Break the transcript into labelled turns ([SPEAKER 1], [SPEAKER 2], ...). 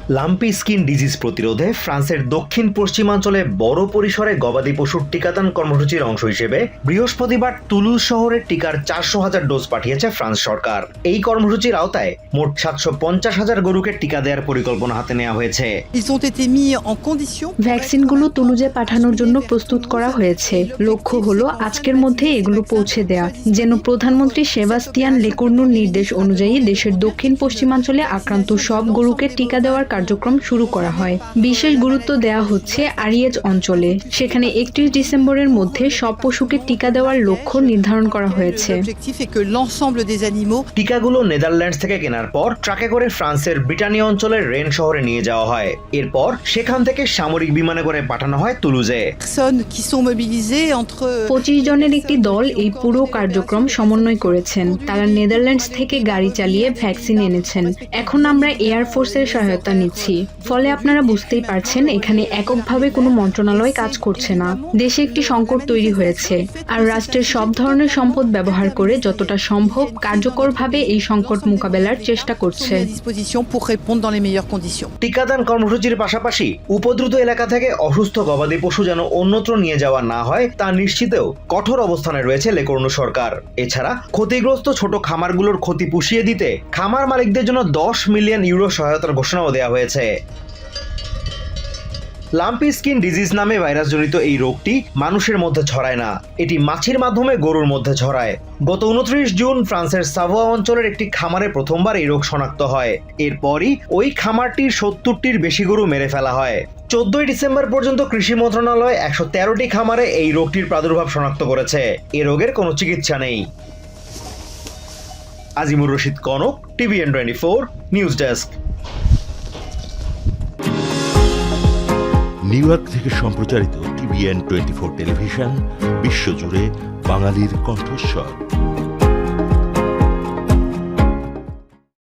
[SPEAKER 1] Lumpy skin disease প্রতিরোধে ফ্রান্সের দক্ষিণ পশ্চিমাঞ্চলে বড় পরিসরে গবাদি পশুর টিকাদান কর্মসূচির অংশ হিসেবে বৃহস্পতিবার তুলুজ শহরে টিকার 400,000 ডোজ পাঠিয়েছে ফ্রান্স সরকার। এই কর্মসূচির আওতায় মোট 750,000 গরুকে টিকা দেওয়ার পরিকল্পনা হাতে নেওয়া হয়েছে।
[SPEAKER 2] ভ্যাকসিনগুলো তুলুজে পাঠানোর জন্য প্রস্তুত করা হয়েছে। লক্ষ্য হলো আজকের মধ্যে এগুলো পৌঁছে দেয়া, যেন প্রধানমন্ত্রী সেবাস্তিয়ান লেকর্নুর নির্দেশ অনুযায়ী দেশের দক্ষিণ পশ্চিমাঞ্চলে আক্রান্ত সব গরুকে টিকা দেওয়ার কার্যক্রম শুরু করা হয়। বিশেষ গুরুত্ব দেওয়া হচ্ছে আরিয়েজ অঞ্চলে। সেখানে 31 ডিসেম্বরের মধ্যে সব পশুকে টিকা দেওয়ার লক্ষ্য নির্ধারণ করা হয়েছে।
[SPEAKER 1] টিকাগুলো নেদারল্যান্ডস থেকে কেনার পর ট্রাকে করে ফ্রান্সের ব্রিটানিয়া অঞ্চলের রেন শহরে নিয়ে যাওয়া হয়। এরপর সেখান থেকে সামরিক বিমানে করে পাঠানো হয় তুলুজে।
[SPEAKER 2] 25 জনের একটি দল এই পুরো কার্যক্রম সমন্বয় করেছেন। তারা নেদারল্যান্ডস থেকে গাড়ি চালিয়ে ভ্যাকসিন এনেছেন। এখন আমরা এয়ারফোর্সের সহায়তা নিচ্ছি। ফলে আপনারা বুঝতেই পারছেন এখানে এককভাবে কোনো মন্ত্রণালয় কাজ করছে না। দেশে একটি সংকট তৈরি হয়েছে, আর রাষ্ট্রের সব ধরনের সম্পদ ব্যবহার করে যতটা সম্ভব কার্যকরভাবে এই সংকট মোকাবেলার চেষ্টা করছে।
[SPEAKER 1] টিকাদান কর্মসূচির পাশাপাশি উপদ্রুত এলাকা থেকে অসুস্থ গবাদি পশু যেন অন্যত্র নিয়ে যাওয়া না হয় তা নিশ্চিতেও কঠোর অবস্থানে রয়েছে লেকর্নু সরকার। এছাড়া ক্ষতিগ্রস্ত ছোট খামারগুলোর ক্ষতি পুষিয়ে দিতে খামার মালিকদের জন্য 10 মিলিয়ন ইউরো সহায়তার ঘোষণাও দেওয়া হয়েছে। লাম্পি স্কিন ডিজিজ নামে ভাইরাসজনিত এই রোগটি মানুষের মধ্যে ছড়ায় না, এটি মাছির মাধ্যমে গরুর মধ্যে ছড়ায়। গত 29 জুন ফ্রান্সের সাভোয়া অঞ্চলের একটি খামারে প্রথমবার এই রোগ শনাক্ত হয়। এরপরই ওই খামারটির 70টির বেশি গরু মেরে ফেলা হয়। 14 ডিসেম্বর পর্যন্ত কৃষি মন্ত্রণালয় 113টি খামারে এই রোগটির প্রাদুর্ভাব শনাক্ত করেছে। এ রোগের কোনো চিকিৎসা নেই। Azimur Rashid Kanak, TVN 24 news desk.
[SPEAKER 3] New York থেকে সম্প্রচারিত TVN 24 টেলিভিশন বিশ্বজুড়ে বাঙালির কণ্ঠস্বর।